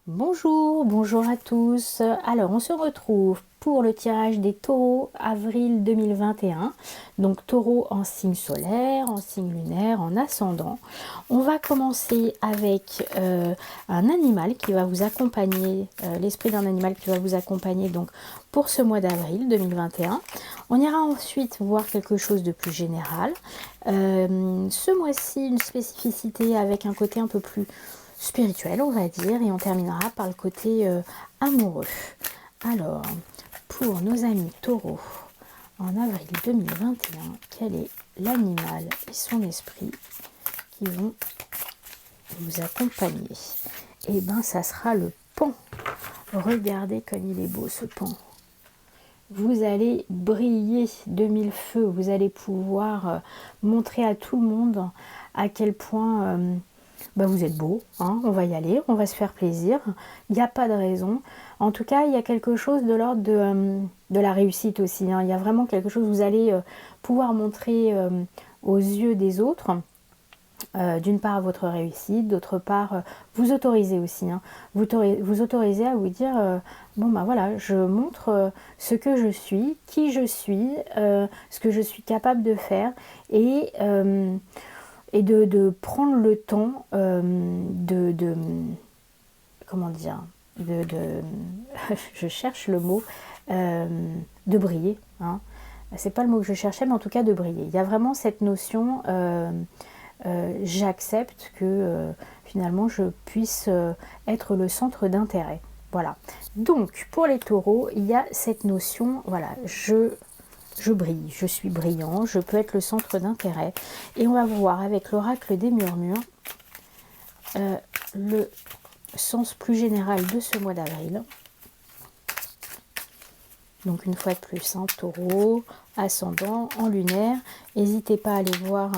Bonjour, bonjour à tous. Alors, on se retrouve pour le tirage des taureaux avril 2021. Donc, taureau en signe solaire, en signe lunaire, en ascendant. On va commencer avec un animal qui va vous accompagner, l'esprit d'un animal qui va vous accompagner donc pour ce mois d'avril 2021. On ira ensuite voir quelque chose de plus général. Ce mois-ci, une spécificité avec un côté un peu plus spirituel, on va dire, et on terminera par le côté amoureux. Alors, pour nos amis taureaux, en avril 2021, quel est l'animal et son esprit qui vont vous accompagner? Eh bien, ça sera le paon. Regardez comme il est beau ce paon. Vous allez briller de mille feux, vous allez pouvoir montrer à tout le monde à quel point vous êtes beau, hein, on va y aller, on va se faire plaisir, il n'y a pas de raison. En tout cas, il y a quelque chose de l'ordre de la réussite aussi, hein. Il y a vraiment quelque chose, vous allez pouvoir montrer aux yeux des autres, d'une part votre réussite, d'autre part vous autorisez aussi, hein, vous autorisez à vous dire bon ben voilà, je montre ce que je suis, qui je suis, ce que je suis capable de faire, et de prendre le temps comment dire, je cherche le mot, de briller, hein. C'est pas le mot que je cherchais, mais en tout cas de briller. Il y a vraiment cette notion, j'accepte que finalement je puisse être le centre d'intérêt. Voilà. Donc pour les taureaux, il y a cette notion, voilà, je brille, je suis brillant, je peux être le centre d'intérêt. Et on va voir avec l'oracle des murmures le sens plus général de ce mois d'avril. Donc une fois de plus, hein, taureau, ascendant, en lunaire. N'hésitez pas à aller voir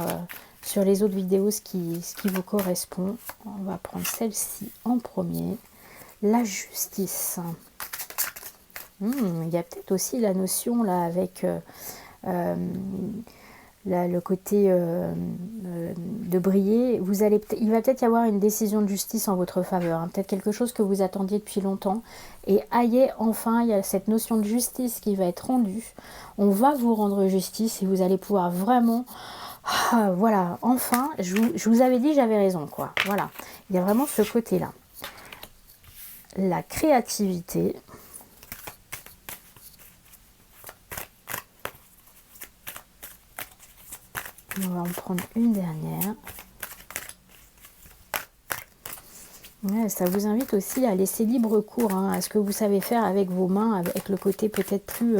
sur les autres vidéos ce qui vous correspond. On va prendre celle-ci en premier. La justice. Il y a peut-être aussi la notion là avec le côté de briller. Il va peut-être y avoir une décision de justice en votre faveur, hein. Peut-être quelque chose que vous attendiez depuis longtemps. Et aïe, enfin, il y a cette notion de justice qui va être rendue. On va vous rendre justice et vous allez pouvoir vraiment... voilà, enfin, je vous avais dit, j'avais raison, quoi. Voilà, il y a vraiment ce côté-là. La créativité. On va en prendre une dernière. Ouais, ça vous invite aussi à laisser libre cours, hein, à ce que vous savez faire avec vos mains, avec le côté peut-être plus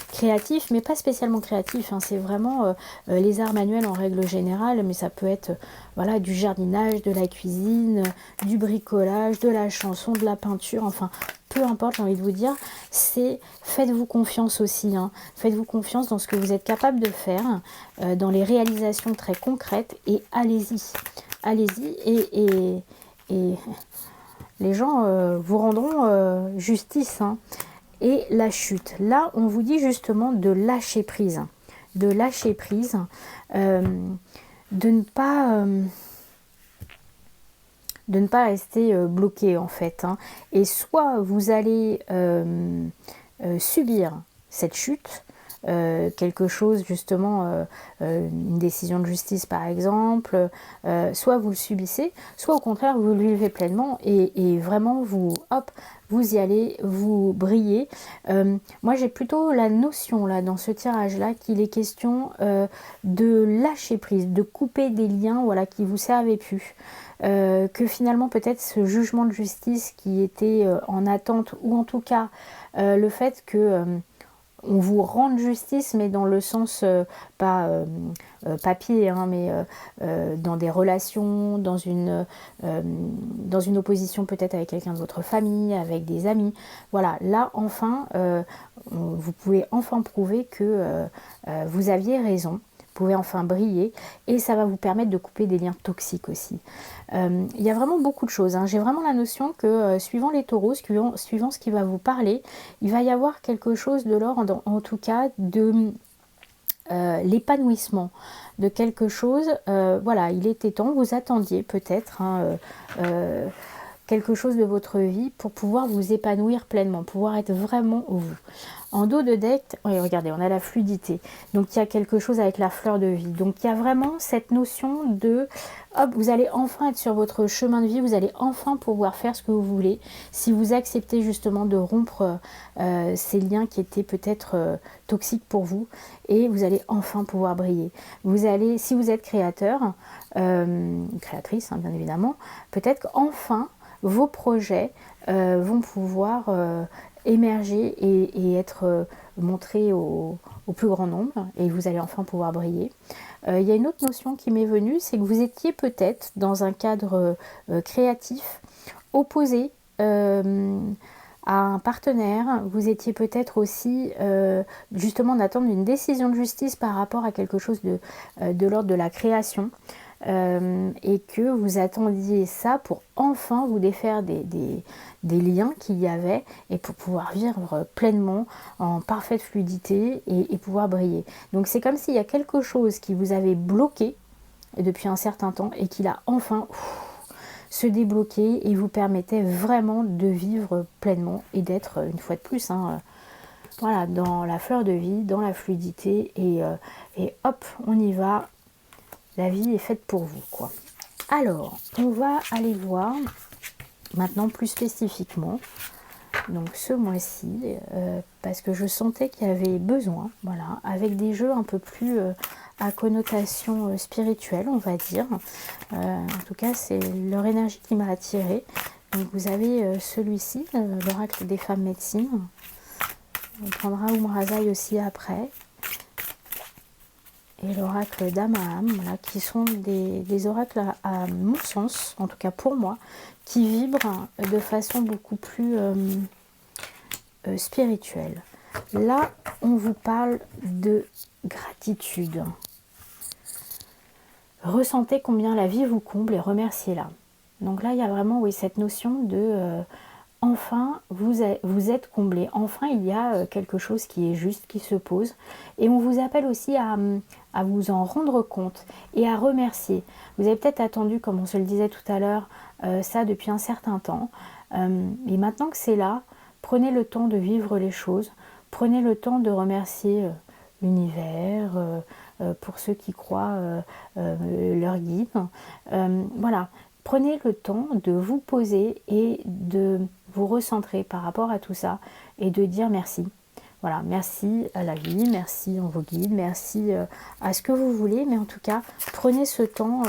créatif, mais pas spécialement créatif, hein. C'est vraiment les arts manuels en règle générale, mais ça peut être voilà, du jardinage, de la cuisine, du bricolage, de la chanson, de la peinture, enfin peu importe, j'ai envie de vous dire, c'est faites-vous confiance aussi, hein. Faites-vous confiance dans ce que vous êtes capable de faire, dans les réalisations très concrètes, et allez-y. Allez-y, et les gens vous rendront justice, hein. Et la chute, là on vous dit justement de lâcher prise, euh, de ne pas rester bloqué en fait, hein. Et soit vous allez subir cette chute, quelque chose justement, une décision de justice par exemple, soit vous le subissez, soit au contraire vous le vivez pleinement, et vraiment vous, hop, vous y allez, vous brillez. Moi j'ai plutôt la notion là dans ce tirage là qu'il est question de lâcher prise, de couper des liens, voilà, qui vous servaient plus. Que finalement peut-être ce jugement de justice qui était en attente, ou en tout cas le fait que on vous rende justice, mais dans le sens pas papier, hein, mais dans des relations, dans une opposition peut-être avec quelqu'un de votre famille, avec des amis. Voilà, là enfin, vous pouvez enfin prouver que vous aviez raison. Vous pouvez enfin briller, et ça va vous permettre de couper des liens toxiques aussi. Il y a vraiment beaucoup de choses, hein. J'ai vraiment la notion que suivant les taureaux, suivant ce qui va vous parler, il va y avoir quelque chose de l'ordre, en tout cas, de l'épanouissement, de quelque chose. Voilà, il était temps, vous attendiez peut-être, hein, quelque chose de votre vie pour pouvoir vous épanouir pleinement, pouvoir être vraiment vous. En dos de deck, oui, regardez, on a la fluidité. Donc, il y a quelque chose avec la fleur de vie. Donc, il y a vraiment cette notion de, hop, vous allez enfin être sur votre chemin de vie. Vous allez enfin pouvoir faire ce que vous voulez. Si vous acceptez justement de rompre ces liens qui étaient peut-être toxiques pour vous. Et vous allez enfin pouvoir briller. Vous allez, si vous êtes créateur, créatrice, hein, bien évidemment, peut-être qu'enfin, vos projets vont pouvoir émerger et être montrés au plus grand nombre, et vous allez enfin pouvoir briller. Il y a une autre notion qui m'est venue, c'est que vous étiez peut-être dans un cadre créatif opposé à un partenaire, vous étiez peut-être aussi justement en attente d'une décision de justice par rapport à quelque chose de l'ordre de la création. Et que vous attendiez ça pour enfin vous défaire des liens qu'il y avait et pour pouvoir vivre pleinement en parfaite fluidité et pouvoir briller. Donc c'est comme s'il y a quelque chose qui vous avait bloqué depuis un certain temps et qu'il a enfin se débloquer et vous permettait vraiment de vivre pleinement et d'être une fois de plus voilà, dans la fleur de vie, dans la fluidité et hop, on y va. La vie est faite pour vous, quoi. Alors, on va aller voir maintenant plus spécifiquement, donc ce mois-ci, parce que je sentais qu'il y avait besoin, voilà, avec des jeux un peu plus à connotation spirituelle, on va dire. En tout cas, c'est leur énergie qui m'a attirée. Donc vous avez celui-ci, l'oracle des femmes médecines. On prendra Umrazai aussi après. Et l'oracle d'Amaham, voilà, qui sont des oracles à mon sens, en tout cas pour moi, qui vibrent de façon beaucoup plus spirituelle. Là, on vous parle de gratitude. Ressentez combien la vie vous comble et remerciez-la. Donc là, il y a vraiment cette notion de enfin, vous êtes comblé. Enfin, il y a quelque chose qui est juste, qui se pose. Et on vous appelle aussi à vous en rendre compte et à remercier. Vous avez peut-être attendu, comme on se le disait tout à l'heure, ça depuis un certain temps. Et maintenant que c'est là, prenez le temps de vivre les choses. Prenez le temps de remercier l'univers, pour ceux qui croient leur guide. Voilà. Prenez le temps de vous poser et de vous recentrer par rapport à tout ça et de dire merci. Voilà, merci à la vie, merci à vos guides, merci à ce que vous voulez, mais en tout cas, prenez ce temps.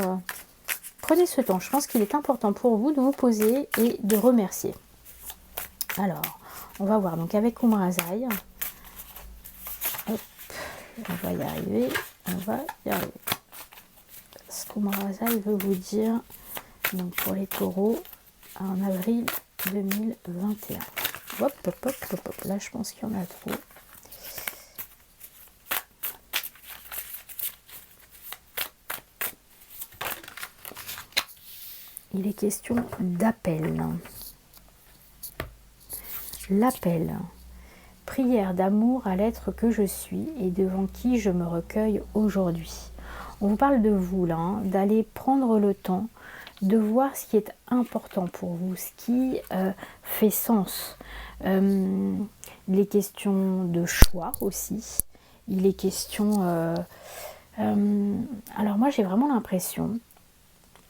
Prenez ce temps. Je pense qu'il est important pour vous de vous poser et de remercier. Alors, on va voir. Donc avec Umrazai, hop, on va y arriver. On va y arriver. Ce qu'Umrazai veut vous dire. Donc pour les taureaux, en avril 2021. Hop, hop, hop, hop, hop. Là, je pense qu'il y en a trop. Il est question d'appel. L'appel. Prière d'amour à l'être que je suis et devant qui je me recueille aujourd'hui. On vous parle de vous là, d'aller prendre le temps de voir ce qui est important pour vous, ce qui fait sens. Il est question de choix aussi. Il est question... alors moi j'ai vraiment l'impression,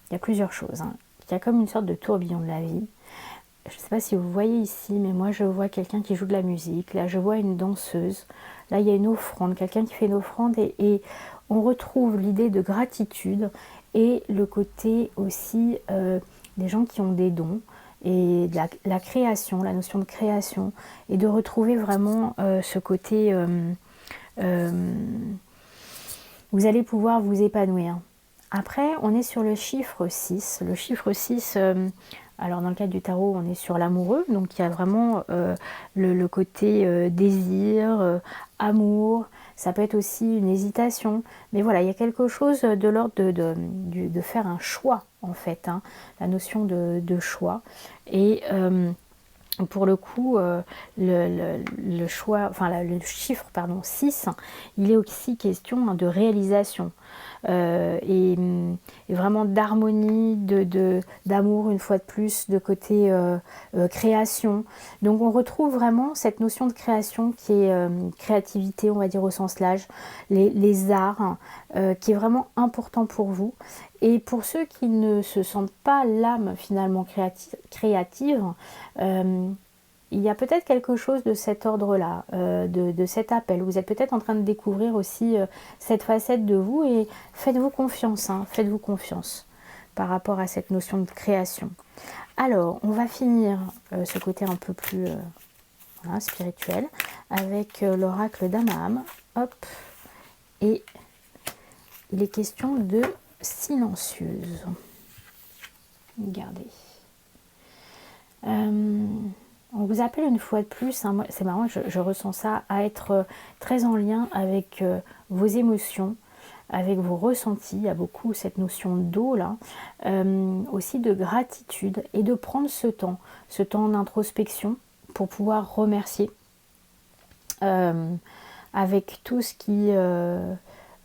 il y a plusieurs choses. Il y a comme une sorte de tourbillon de la vie. Je ne sais pas si vous voyez ici, mais moi je vois quelqu'un qui joue de la musique. Là je vois une danseuse. Là il y a une offrande, quelqu'un qui fait une offrande et on retrouve l'idée de gratitude. Et le côté aussi des gens qui ont des dons et de la création, la notion de création, et de retrouver vraiment ce côté, vous allez pouvoir vous épanouir. Après, on est sur le chiffre 6. Le chiffre 6, alors dans le cadre du tarot, on est sur l'amoureux, donc il y a vraiment le côté désir, amour. Ça peut être aussi une hésitation, mais voilà, il y a quelque chose de l'ordre de faire un choix en fait, la notion de choix. Et Pour le coup, le choix, enfin le chiffre, pardon, 6, il est aussi question de réalisation et vraiment d'harmonie, d'amour une fois de plus, de côté création. Donc on retrouve vraiment cette notion de création qui est créativité, on va dire au sens large, les arts, qui est vraiment important pour vous. Et pour ceux qui ne se sentent pas l'âme finalement créative, il y a peut-être quelque chose de cet ordre-là, de cet appel. Vous êtes peut-être en train de découvrir aussi cette facette de vous et faites-vous confiance, hein, faites-vous confiance par rapport à cette notion de création. Alors, on va finir ce côté un peu plus voilà, spirituel avec l'oracle d'Amaham. Hop, et il est question de silencieuse. Regardez. On vous appelle une fois de plus, hein, c'est marrant, je ressens ça, à être très en lien avec vos émotions, avec vos ressentis. Il y a beaucoup cette notion d'eau là, aussi de gratitude et de prendre ce temps d'introspection pour pouvoir remercier avec tout ce qui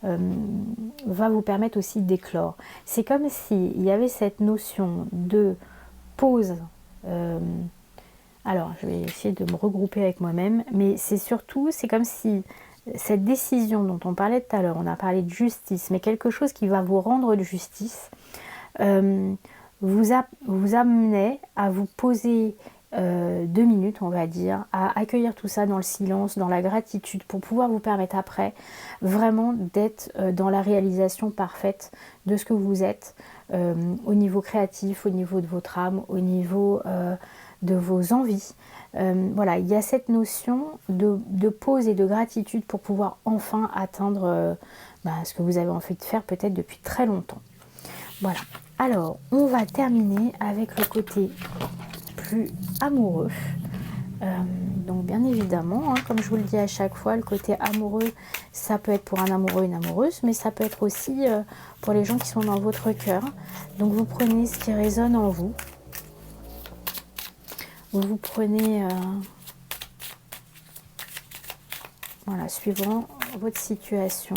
va vous permettre aussi d'éclore. C'est comme s'il y avait cette notion de pause. Alors, je vais essayer de me regrouper avec moi-même, mais c'est surtout, c'est comme si cette décision dont on parlait tout à l'heure, on a parlé de justice, mais quelque chose qui va vous rendre de justice, vous amenait à vous poser 2 minutes, on va dire, à accueillir tout ça dans le silence, dans la gratitude, pour pouvoir vous permettre après vraiment d'être dans la réalisation parfaite de ce que vous êtes, au niveau créatif, au niveau de votre âme, au niveau de vos envies. Voilà, il y a cette notion de pause et de gratitude pour pouvoir enfin atteindre ce que vous avez envie de faire peut-être depuis très longtemps. Voilà, alors on va terminer avec le côté plus amoureux. Donc bien évidemment, hein, comme je vous le dis à chaque fois, le côté amoureux, ça peut être pour un amoureux, une amoureuse, mais ça peut être aussi pour les gens qui sont dans votre cœur. Donc vous prenez ce qui résonne en vous. Vous prenez, voilà, suivant votre situation.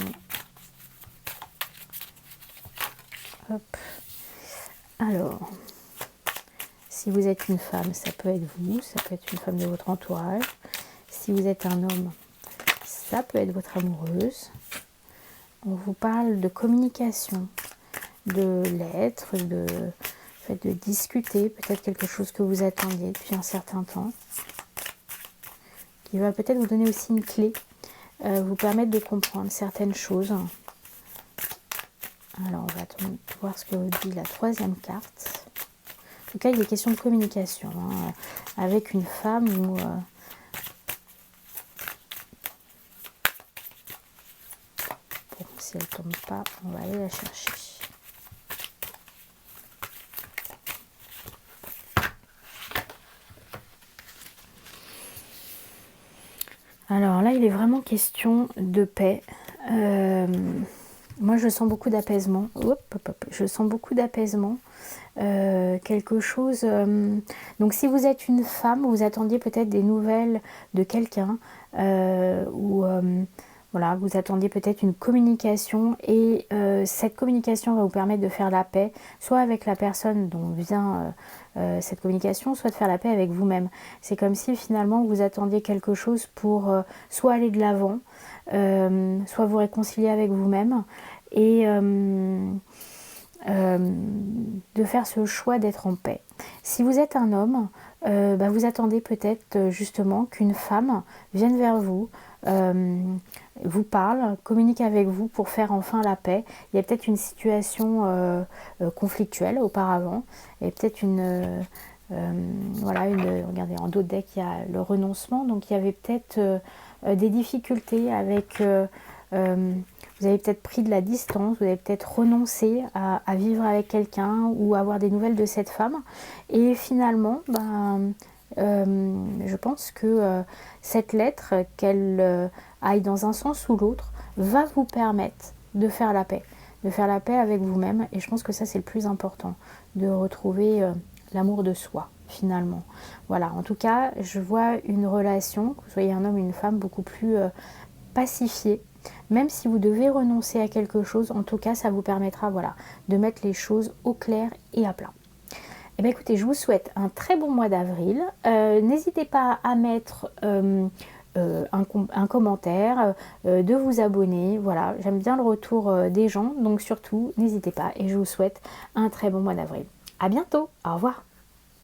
Hop. Alors, si vous êtes une femme, ça peut être vous, ça peut être une femme de votre entourage. Si vous êtes un homme, ça peut être votre amoureuse. On vous parle de communication, de lettres, de discuter, peut-être quelque chose que vous attendiez depuis un certain temps, qui va peut-être vous donner aussi une clé, vous permettre de comprendre certaines choses. Alors, on va voir ce que vous dit la troisième carte. En tout cas, il est question de communication, hein, avec une femme ou... Bon, si elle ne tombe pas, on va aller la chercher. Alors là, il est vraiment question de paix. Moi, je sens beaucoup d'apaisement. Je sens beaucoup d'apaisement. Quelque chose... donc, si vous êtes une femme, vous attendiez peut-être des nouvelles de quelqu'un ou... voilà, vous attendiez peut-être une communication et cette communication va vous permettre de faire la paix, soit avec la personne dont vient cette communication, soit de faire la paix avec vous-même. C'est comme si finalement vous attendiez quelque chose pour soit aller de l'avant, soit vous réconcilier avec vous-même et de faire ce choix d'être en paix. Si vous êtes un homme, vous attendez peut-être justement qu'une femme vienne vers vous, vous parle, communique avec vous pour faire enfin la paix. Il y a peut-être une situation conflictuelle auparavant, et peut-être regardez, en dos de deck il y a le renoncement, donc il y avait peut-être des difficultés avec... vous avez peut-être pris de la distance, vous avez peut-être renoncé à vivre avec quelqu'un ou à avoir des nouvelles de cette femme. Et finalement, je pense que cette lettre, qu'elle aille dans un sens ou l'autre, va vous permettre de faire la paix. De faire la paix avec vous-même. Et je pense que ça, c'est le plus important. De retrouver l'amour de soi. finalement. Voilà, en tout cas, je vois une relation, que vous soyez un homme ou une femme, beaucoup plus pacifiée. Même si vous devez renoncer à quelque chose, en tout cas, ça vous permettra, voilà, de mettre les choses au clair et à plat. Eh bien, écoutez, je vous souhaite un très bon mois d'avril. N'hésitez pas à mettre un commentaire, de vous abonner. Voilà, j'aime bien le retour des gens, donc surtout, n'hésitez pas et je vous souhaite un très bon mois d'avril. À bientôt, au revoir.